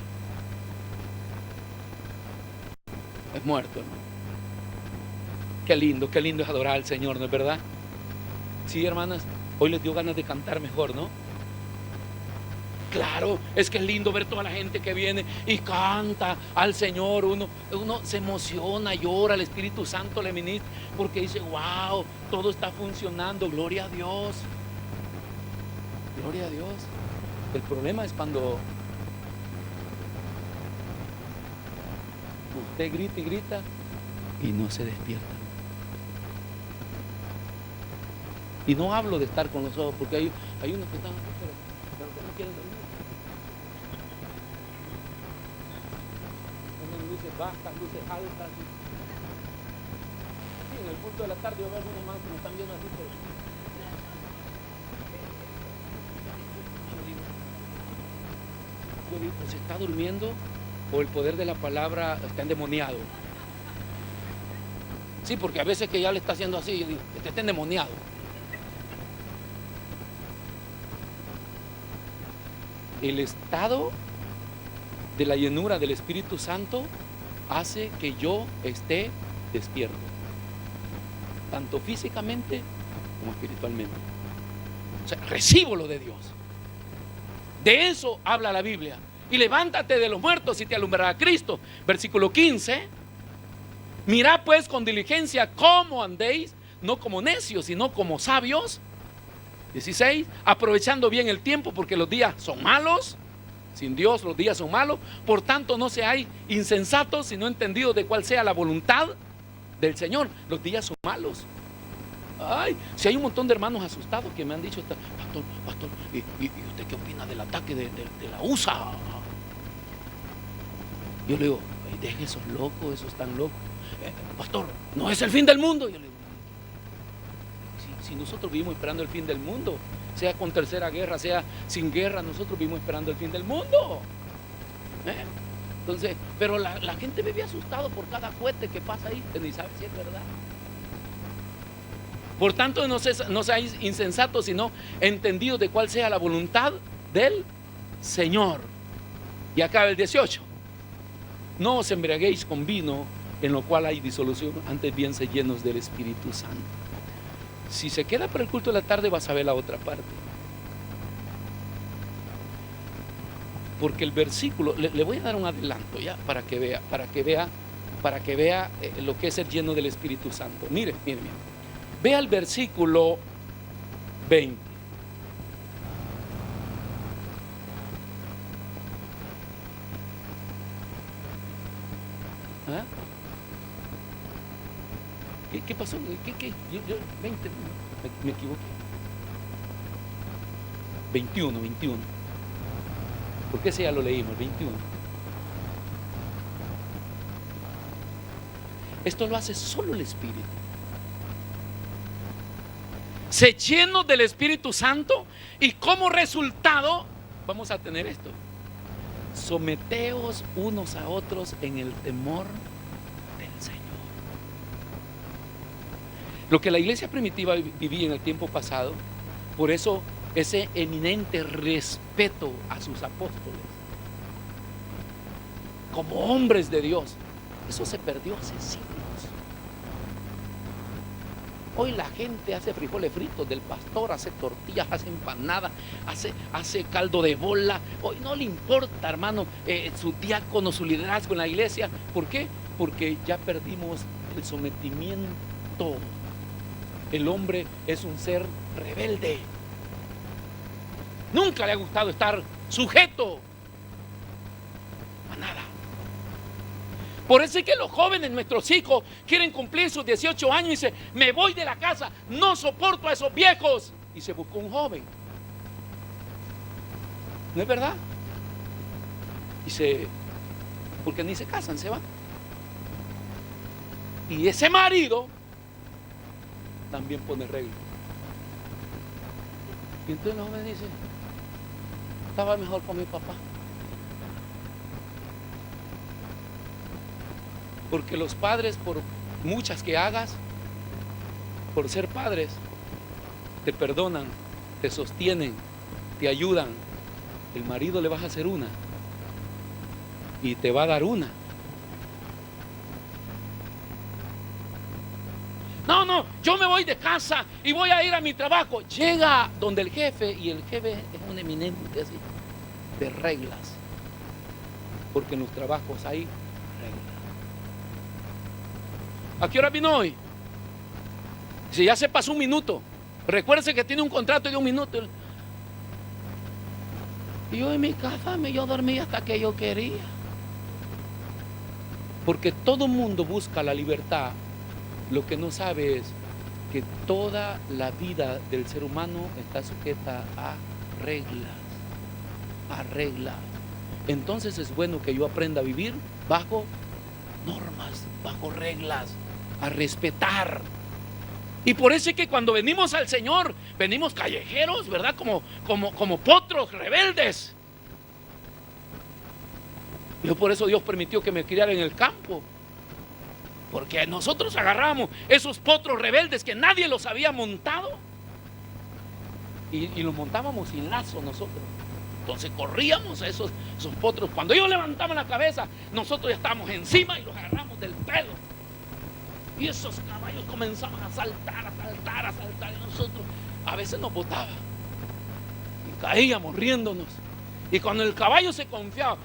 S1: Es muerto, hermano. Qué lindo es adorar al Señor, ¿no es verdad? Sí, hermanas, hoy les dio ganas de cantar mejor, ¿no? Claro, es que es lindo ver toda la gente que viene y canta al Señor. Uno se emociona, llora, el Espíritu Santo le ministra, porque dice, wow, todo está funcionando, gloria a Dios. Gloria a Dios. El problema es cuando usted grita y grita y no se despierta. Y no hablo de estar con los ojos, porque hay unos que están aquí, pero que no quieren dormir. Ponen luces bajas, luces altas. Sí, en el culto de la tarde yo veo algunos más que me están viendo así, pero yo digo, ¿se está durmiendo o el poder de la palabra está endemoniado? Sí, porque a veces que ya le está haciendo así, yo digo, este está endemoniado. El estado de la llenura del Espíritu Santo hace que yo esté despierto, tanto físicamente como espiritualmente. O sea, recibo lo de Dios. De eso habla la Biblia. Y levántate de los muertos y te alumbrará Cristo. Versículo 15. Mirad pues con diligencia cómo andéis, no como necios, sino como sabios. 16. Aprovechando bien el tiempo, porque los días son malos. Sin Dios los días son malos. Por tanto no seáis insensatos, sino entendidos de cuál sea la voluntad del Señor. Los días son malos. Ay, si hay un montón de hermanos asustados que me han dicho, pastor, ¿y usted qué opina del ataque de la USA? Yo le digo, deje esos locos, esos tan locos. Pastor, no es el fin del mundo. Yo le digo, si nosotros vivimos esperando el fin del mundo, sea con tercera guerra, sea sin guerra, nosotros vivimos esperando el fin del mundo. Entonces, pero la gente vive asustado por cada cohete que pasa ahí, que ni sabe si es verdad. Por tanto, no seáis insensatos, sino entendidos de cuál sea la voluntad del Señor. Y acá el 18. No os embriaguéis con vino, en lo cual hay disolución, antes bien se llenos del Espíritu Santo. Si se queda para el culto de la tarde, vas a ver la otra parte. Porque el versículo, le voy a dar un adelanto ya, para que vea lo que es ser lleno del Espíritu Santo. Mire. Vea el versículo 20. ¿Ah? ¿Qué pasó? Yo 20, me equivoqué. 21. Porque ese ya lo leímos, 21. Esto lo hace solo el Espíritu. Se llenos del Espíritu Santo y como resultado vamos a tener esto: someteos unos a otros en el temor del Señor. Lo que la iglesia primitiva vivía en el tiempo pasado, por eso ese eminente respeto a sus apóstoles como hombres de Dios, eso se perdió hace siglos. Hoy la gente hace frijoles fritos del pastor, hace tortillas, hace empanadas, hace caldo de bola. Hoy no le importa, hermano, su diácono, su liderazgo en la iglesia. ¿Por qué? Porque ya perdimos el sometimiento. El hombre es un ser rebelde. Nunca le ha gustado estar sujeto a nada. Por eso es que los jóvenes, nuestros hijos, quieren cumplir sus 18 años y dicen: me voy de la casa, no soporto a esos viejos. Y se buscó un joven. ¿No es verdad? Porque ni se casan, se van. Y ese marido también pone reglas. Y entonces la joven dice: estaba mejor con mi papá. Porque los padres, por muchas que hagas, por ser padres, te perdonan, te sostienen, te ayudan. El marido le vas a hacer una y te va a dar una. No, yo me voy de casa y voy a ir a mi trabajo. Llega donde el jefe, y el jefe es un eminente así, de reglas. Porque en los trabajos hay reglas. ¿A qué hora vino hoy? Si ya se pasó un minuto, recuérdese que tiene un contrato de 1 minuto. Y yo en mi casa yo dormí hasta que yo quería. Porque todo mundo busca la libertad. Lo que no sabe es que toda la vida del ser humano está sujeta a reglas. A reglas. Entonces es bueno que yo aprenda a vivir bajo normas, bajo reglas, a respetar. Y por eso es que cuando venimos al Señor, venimos callejeros, ¿verdad? Como potros rebeldes. Yo por eso Dios permitió que me criara en el campo. Porque nosotros agarramos esos potros rebeldes que nadie los había montado. Y los montábamos sin lazo nosotros. Entonces corríamos a esos potros. Cuando ellos levantaban la cabeza, nosotros ya estábamos encima y los agarramos del pelo. Y esos caballos comenzaban a saltar, a saltar, a saltar. Y nosotros a veces nos botaban. Y caíamos riéndonos. Y cuando el caballo se confiaba,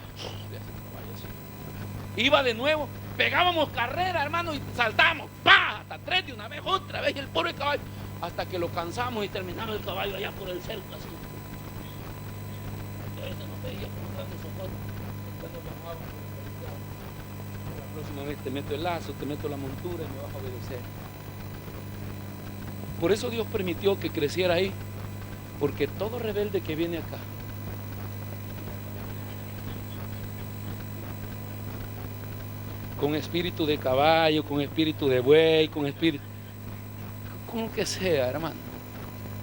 S1: iba de nuevo, pegábamos carrera, hermano, y saltábamos, ¡pah! Hasta 3 de una vez, otra vez, y el pobre caballo, hasta que lo cansamos y terminamos el caballo allá por el cerco, así. Entonces nos veía con grandes ojos. La próxima vez te meto el lazo, te meto la montura y me vas a obedecer. Por eso Dios permitió que creciera ahí, porque todo rebelde que viene acá, con espíritu de caballo, con espíritu de buey, con espíritu, con lo que sea, hermano,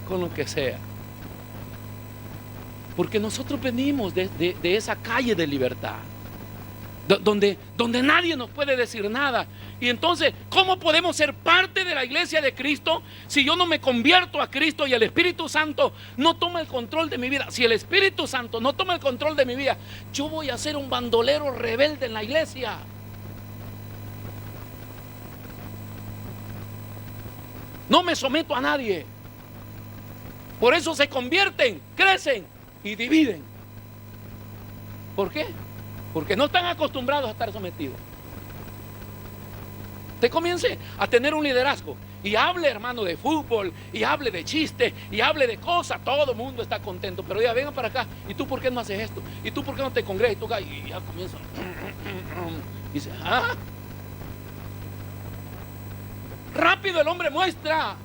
S1: con lo que sea. Porque nosotros venimos de esa calle de libertad, donde nadie nos puede decir nada. Y entonces, ¿cómo podemos ser parte de la iglesia de Cristo si yo no me convierto a Cristo y el Espíritu Santo no toma el control de mi vida? Si el Espíritu Santo no toma el control de mi vida, yo voy a ser un bandolero rebelde en la iglesia. No me someto a nadie. Por eso se convierten, crecen y dividen. ¿Por qué? Porque no están acostumbrados a estar sometidos. Usted comience a tener un liderazgo y hable, hermano, de fútbol, y hable de chistes, y hable de cosas. Todo el mundo está contento. Pero ya vengan para acá. ¿Y tú por qué no haces esto? ¿Y tú por qué no te congregas? Y ya comienza. Y dice: ¿ah? Rápido el hombre muestra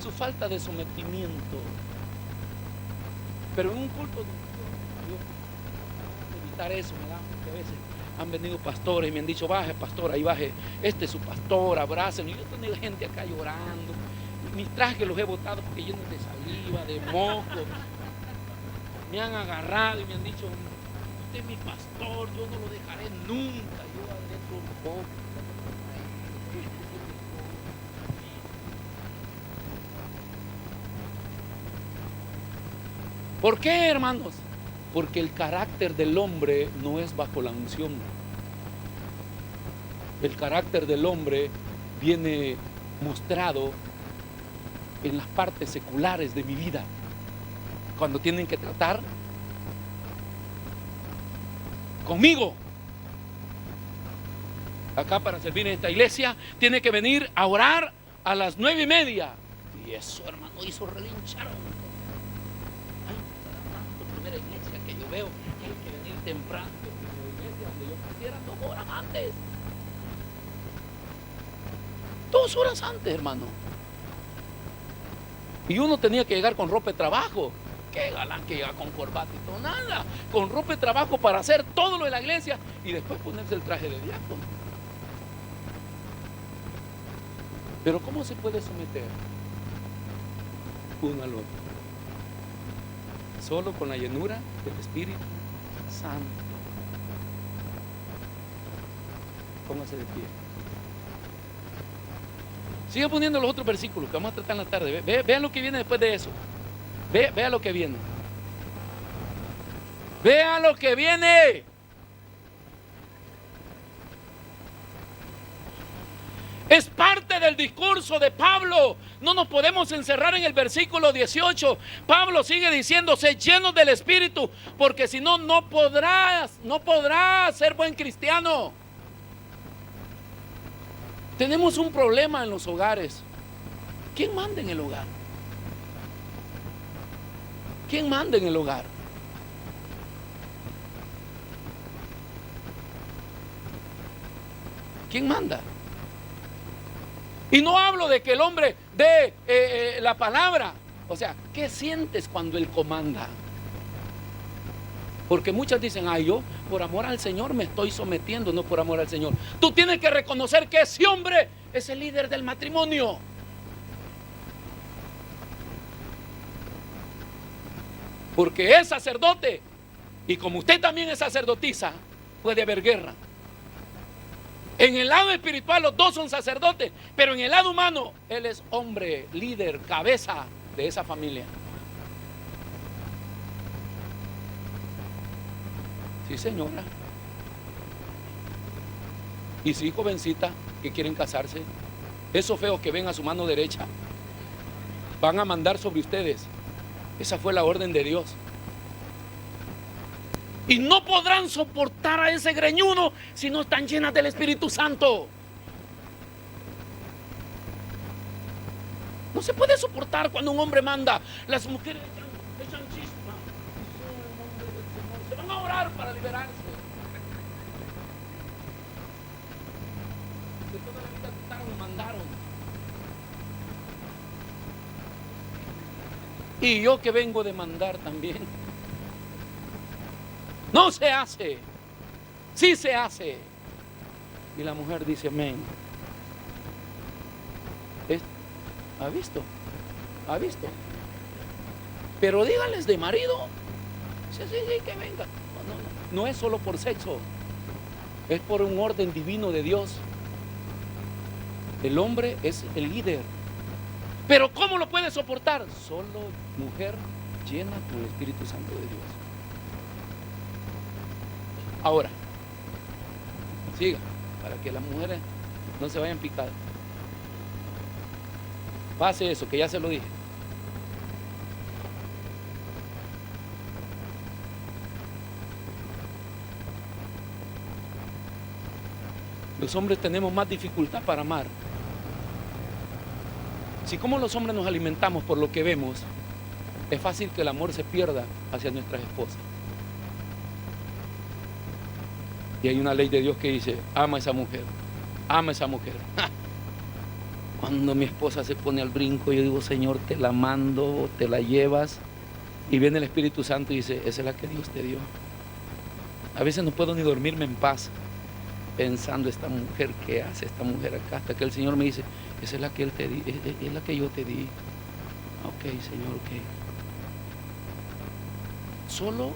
S1: su falta de sometimiento. Pero en un culto evitar eso, me da, porque a veces han venido pastores y me han dicho: baje pastor, ahí baje, este es su pastor, abrácenlo. Y yo he tenido gente acá llorando. Mis trajes los he botado porque llenos de saliva, de moco. Me han agarrado y me han dicho: usted es mi pastor, yo no lo dejaré nunca. Yo adentro un poco. ¿Por qué, hermanos? Porque el carácter del hombre no es bajo la unción. El carácter del hombre viene mostrado en las partes seculares de mi vida. Cuando tienen que tratar conmigo. Acá para servir en esta iglesia tiene que venir a orar a las 9:30. Y eso, hermano, hizo relinchar. Iglesia que yo veo, hay que venir temprano, porque la iglesia donde yo quisiera 2 horas antes. 2 horas antes, hermano. Y uno tenía que llegar con ropa de trabajo. Qué galán que llega con corbata y todo, nada. Con ropa de trabajo para hacer todo lo de la iglesia y después ponerse el traje de diácono. Pero ¿cómo se puede someter uno al otro? Solo con la llenura del Espíritu Santo. Póngase de pie. Sigue poniendo los otros versículos que vamos a tratar en la tarde. Vean lo que viene después de eso. Vea lo que viene. Vea lo que viene. Es parte del discurso de Pablo. No nos podemos encerrar en el versículo 18. Pablo sigue diciendo: sé llenos del Espíritu, porque si no, no podrás ser buen cristiano. Tenemos un problema en los hogares. ¿Quién manda en el hogar? ¿Quién manda en el hogar? ¿Quién manda? Y no hablo de que el hombre dé la palabra. O sea, ¿qué sientes cuando él comanda? Porque muchas dicen: ay, yo por amor al Señor me estoy sometiendo. No por amor al Señor. Tú tienes que reconocer que ese hombre es el líder del matrimonio. Porque es sacerdote. Y como usted también es sacerdotisa, puede haber guerra. En el lado espiritual los dos son sacerdotes, pero en el lado humano él es hombre, líder, cabeza de esa familia. Sí, señora. Y sí, jovencita, que quieren casarse, esos feos que ven a su mano derecha van a mandar sobre ustedes. Esa fue la orden de Dios. Y no podrán soportar a ese greñudo si no están llenas del Espíritu Santo. No se puede soportar cuando un hombre manda. Las mujeres echan chispa. Se van a orar para liberarse. De toda la vida trataron y mandaron. Y yo que vengo de mandar también. No se hace. Sí se hace. Y la mujer dice: amén. ¿Ha visto? ¿Ha visto? Pero dígales de marido. Sí, que venga. No es solo por sexo. Es por un orden divino de Dios. El hombre es el líder. Pero ¿cómo lo puede soportar? Solo mujer llena con el Espíritu Santo de Dios. Ahora, siga, para que las mujeres no se vayan picadas. Pase eso, que ya se lo dije. Los hombres tenemos más dificultad para amar. Si como los hombres nos alimentamos por lo que vemos, es fácil que el amor se pierda hacia nuestras esposas. Y hay una ley de Dios que dice: ama a esa mujer, ama a esa mujer. Cuando mi esposa se pone al brinco, yo digo: Señor, te la mando, te la llevas. Y viene el Espíritu Santo y dice: esa es la que Dios te dio. A veces no puedo ni dormirme en paz pensando: esta mujer, ¿qué hace esta mujer acá? Hasta que el Señor me dice: esa es la que Él te di, es la que yo te di. Ok, Señor, ok. Solo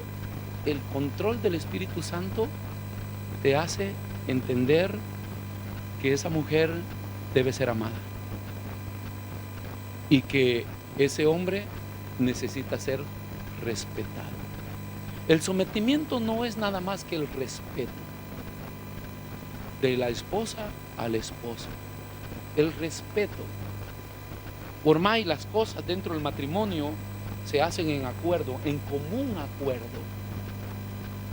S1: el control del Espíritu Santo te hace entender que esa mujer debe ser amada y que ese hombre necesita ser respetado. El sometimiento no es nada más que el respeto de la esposa al esposo. El respeto. Por más las cosas dentro del matrimonio se hacen en acuerdo, en común acuerdo,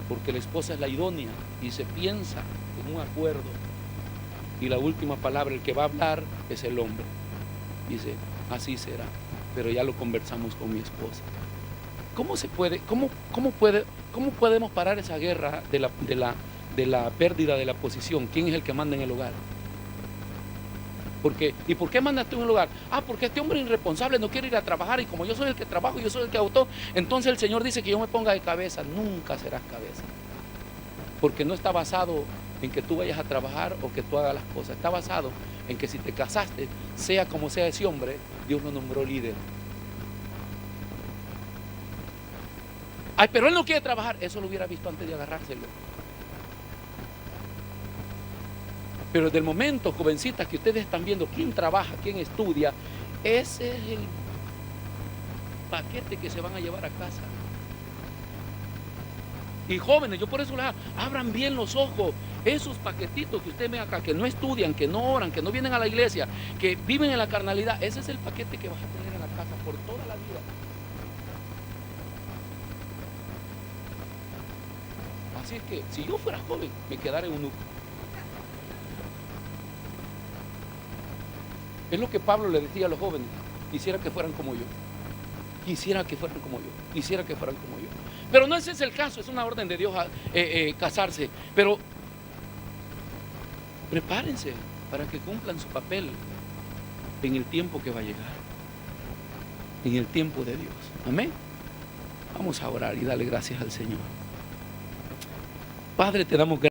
S1: porque la esposa es la idónea y se piensa en un acuerdo, y la última palabra, el que va a hablar, es el hombre. Dice: así será, pero ya lo conversamos con mi esposa. ¿Cómo se puede, cómo podemos parar esa guerra de la pérdida de la posición? ¿Quién es el que manda en el hogar? ¿Y por qué mandaste a un lugar? Porque este hombre irresponsable no quiere ir a trabajar, y como yo soy el que trabajo, yo soy el que hago todo, entonces el Señor dice que yo me ponga de cabeza. Nunca serás cabeza, porque no está basado en que tú vayas a trabajar o que tú hagas las cosas. Está basado en que si te casaste, sea como sea ese hombre, Dios lo nombró líder. Ay, pero él no quiere trabajar. Eso lo hubiera visto antes de agarrárselo. Pero desde el momento, jovencitas, que ustedes están viendo quién trabaja, quién estudia, ese es el paquete que se van a llevar a casa. Y jóvenes, yo por eso les digo, abran bien los ojos. Esos paquetitos que ustedes ven acá, que no estudian, que no oran, que no vienen a la iglesia, que viven en la carnalidad, ese es el paquete que vas a tener en la casa por toda la vida. Así es que si yo fuera joven, me quedara en eunuco. Es lo que Pablo le decía a los jóvenes: quisiera que fueran como yo, quisiera que fueran como yo, quisiera que fueran como yo. Pero no ese es el caso, es una orden de Dios casarse. Pero prepárense para que cumplan su papel en el tiempo que va a llegar, en el tiempo de Dios. Amén. Vamos a orar y darle gracias al Señor. Padre, te damos gracias.